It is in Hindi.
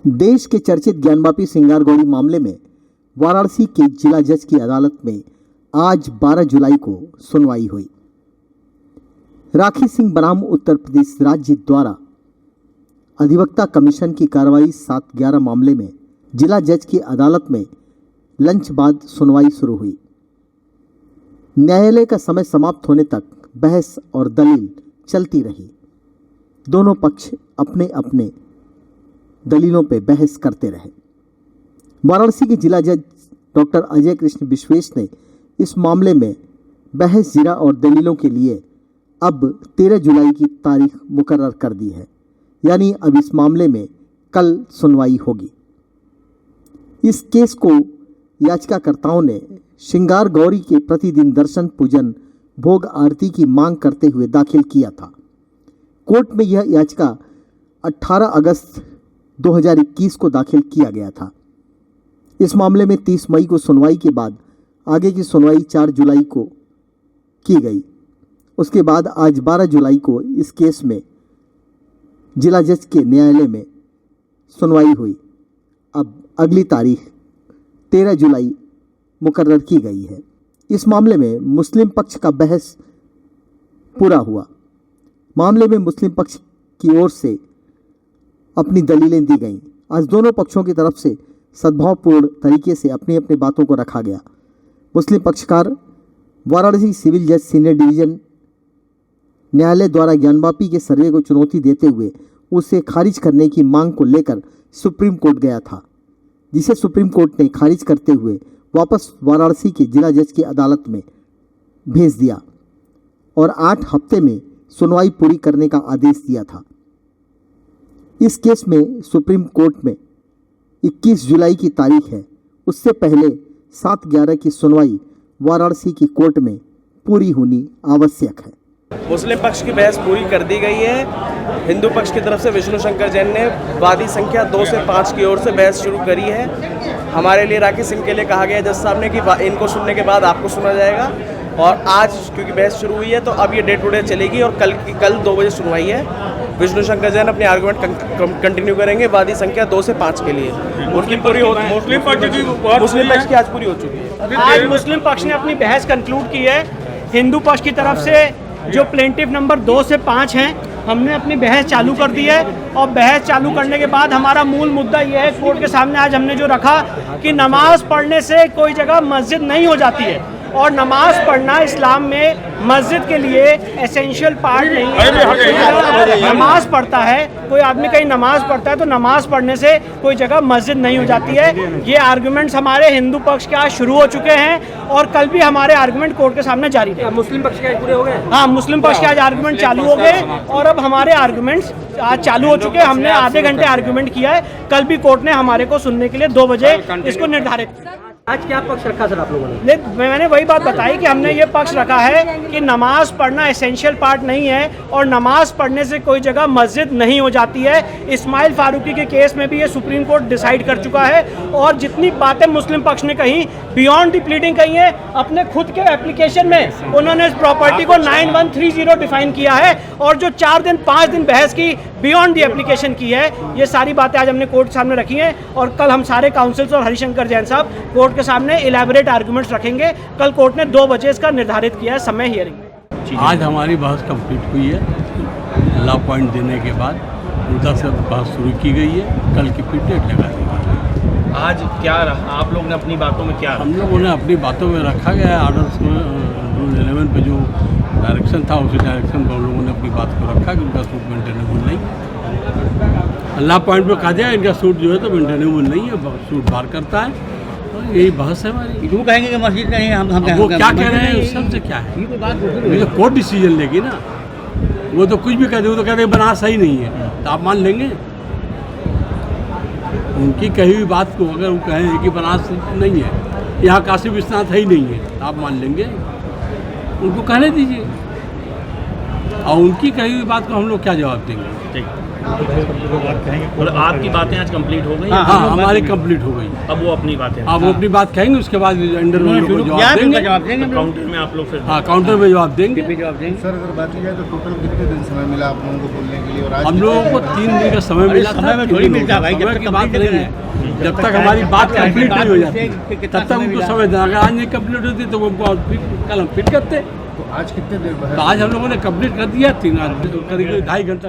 देश के चर्चित ज्ञानवापी सिंगारगौरी मामले में वाराणसी के जिला जज की अदालत में आज 12 जुलाई को सुनवाई हुई। राखी सिंह बनाम उत्तर प्रदेश राज्य द्वारा अधिवक्ता कमीशन की कार्रवाई 7/11 मामले में जिला जज की अदालत में लंच बाद सुनवाई शुरू हुई। न्यायालय का समय समाप्त होने तक बहस और दलील चलती रही। दोनों पक्ष अपने अपने दलीलों पर बहस करते रहे। वाराणसी के जिला जज डॉक्टर अजय कृष्ण विश्वेश ने इस मामले में बहस जिरा और दलीलों के लिए अब 13 जुलाई की तारीख मुकर्रर कर दी है, यानी अब इस मामले में कल सुनवाई होगी। इस केस को याचिकाकर्ताओं ने श्रृंगार गौरी के प्रतिदिन दर्शन पूजन भोग आरती की मांग करते हुए दाखिल किया था। कोर्ट में यह याचिका 18 अगस्त 2021 को दाखिल किया गया था। इस मामले में 30 मई को सुनवाई के बाद आगे की सुनवाई 4 जुलाई को की गई। उसके बाद आज 12 जुलाई को इस केस में जिला जज के न्यायालय में सुनवाई हुई। अब अगली तारीख 13 जुलाई मुकर्रर की गई है। इस मामले में मुस्लिम पक्ष का बहस पूरा हुआ। मामले में मुस्लिम पक्ष की ओर से अपनी दलीलें दी गईं। आज दोनों पक्षों की तरफ से सद्भावपूर्ण तरीके से अपनी अपनी बातों को रखा गया। मुस्लिम पक्षकार वाराणसी सिविल जज सीनियर डिवीजन न्यायालय द्वारा ज्ञानवापी के सर्वे को चुनौती देते हुए उसे खारिज करने की मांग को लेकर सुप्रीम कोर्ट गया था, जिसे सुप्रीम कोर्ट ने खारिज करते हुए वापस वाराणसी के जिला जज की अदालत में भेज दिया और 8 हफ्ते में सुनवाई पूरी करने का आदेश दिया था। इस केस में सुप्रीम कोर्ट में 21 जुलाई की तारीख है। उससे पहले 7/11 की सुनवाई वाराणसी की कोर्ट में पूरी होनी आवश्यक है। मुस्लिम पक्ष की बहस पूरी कर दी गई है। हिंदू पक्ष की तरफ से विष्णु शंकर जैन ने वादी संख्या 2 से 5 की ओर से बहस शुरू करी है। हमारे लिए राखी सिंह के लिए कहा गया जज साहब ने कि इनको सुनने के बाद आपको सुना जाएगा, और आज क्योंकि बहस शुरू हुई है तो अब ये डे टू डे चलेगी और कल 2 बजे सुनवाई है। विष्णु शंकर जैन अपने आर्गुमेंट कंटिन्यू करेंगे वादी संख्या 2 से 5 के लिए। मुस्लिम पक्ष की आज पूरी हो चुकी है। आज मुस्लिम पक्ष ने अपनी बहस कंक्लूड की है। हिंदू पक्ष की तरफ से जो प्लेंटिफ नंबर 2 से 5 हैं, हमने अपनी बहस चालू कर दी है। और बहस चालू करने के बाद हमारा मूल मुद्दा ये है कोर्ट के सामने आज हमने जो रखा कि नमाज पढ़ने से कोई जगह मस्जिद नहीं हो जाती है, और नमाज पढ़ना इस्लाम में मस्जिद के लिए एसेंशियल पार्ट नहीं है। नमाज पढ़ता है कोई आदमी, कहीं नमाज पढ़ता है तो नमाज पढ़ने से कोई जगह मस्जिद नहीं हो जाती है। ये आर्गुमेंट्स हमारे हिंदू पक्ष के आज शुरू हो चुके हैं और कल भी हमारे आर्गुमेंट कोर्ट के सामने जारी रहेंगे। मुस्लिम पक्ष के आज पूरे हो गए? हाँ, मुस्लिम पक्ष के आज आर्गुमेंट चालू हो गए और अब हमारे आर्गुमेंट्स आज चालू हो चुके हैं। हमने आधे घंटे आर्गुमेंट किया है। कल भी कोर्ट ने हमारे को सुनने के लिए 2 बजे इसको निर्धारित किया। आज क्या पक्ष रखा सर आप लोगों ने? मैंने वही बात बताई कि हमने ये पक्ष रखा है कि नमाज पढ़ना एसेंशियल पार्ट नहीं है और नमाज पढ़ने से कोई जगह मस्जिद नहीं हो जाती है। इस्माइल फारूकी के केस में भी ये सुप्रीम कोर्ट डिसाइड कर चुका है। और जितनी बातें मुस्लिम पक्ष ने कही बियॉन्ड द प्लीडिंग कही है, अपने खुद के एप्लीकेशन में उन्होंने इस प्रॉपर्टी को 9130 डिफाइन किया है, और जो 4 दिन 5 दिन बहस की बियॉन्ड द एप्लीकेशन की है। ये सारी बातें आज हमने कोर्ट के सामने रखी हैं और कल हम सारे काउंसिल्स और हरिशंकर जैन साहब कोर्ट के सामने इलैबोरेट आर्गुमेंट्स रखेंगे। कल कोर्ट ने 2 बजे इसका निर्धारित किया है समय हियरिंग। आज हमारी बहस कंप्लीट हुई है। लॉ पॉइंट देने के बाद मुद्दा से बहस शुरू की गई है। कल की फिर डेट लगा दी गई। आज क्या रहा आप लोग ने अपनी बातों में क्या? हम लोगों ने अपनी बातों में रखा गया आर्डर्स में रूल 11 पे जो डायरेक्शन था उसी डायरेक्शन पर हम लोगों ने अपनी बात को रखा कि उनका सूट मेंटेनेबल नहीं। लॉ पॉइंट पर कहा जाए इनका सूट जो है तो मेंटेनेबल नहीं है, सूट बार करता है। यही बहस है हमारी। वो कहेंगे कि मस्जिद नहीं है, हम वो क्या कह रहे हैं उससे क्या है? ये कोर्ट डिसीजन लेगी ना। वो तो कुछ भी कहते, वो तो कहते हैं बना सही नहीं है, तो आप मान लेंगे उनकी कही हुई बात को? अगर वो कहें कि बना नहीं है, यहाँ काशी विश्वनाथ है ही नहीं है, तो आप मान लेंगे? उनको कहने दीजिए, और उनकी कही हुई बात को हम लोग क्या जवाब देंगे? ठीक। और आपकी बातें आज कंप्लीट हो गई? हाँ हमारी कंप्लीट हो गई। अब वो अपनी बातें आप वो अपनी बात कहेंगे, उसके बाद अंडर को जवाब देंगे। काउंटर में आप लोग फिर हाँ काउंटर में जवाब देंगे। सर अगर बात की जाए तो टोटल कितने दिन समय मिला आप लोगों को बोलने के लिए? और आज हम लोगों को 3 दिन का समय मिला था। समय में थोड़ी मिलता है भाई, जब समय तक की बात complete नहीं है, जब तक हमारी बात कंप्लीट नहीं हो जाती तब तक उनको समय देना। अगर आज नहीं कंप्लीट होती तो उनको कल हम फिट करते। तो आज कितने देर बहस? तो आज हम लोगों ने कंप्लीट कर दिया, 3 करीब 2.5 घंटा।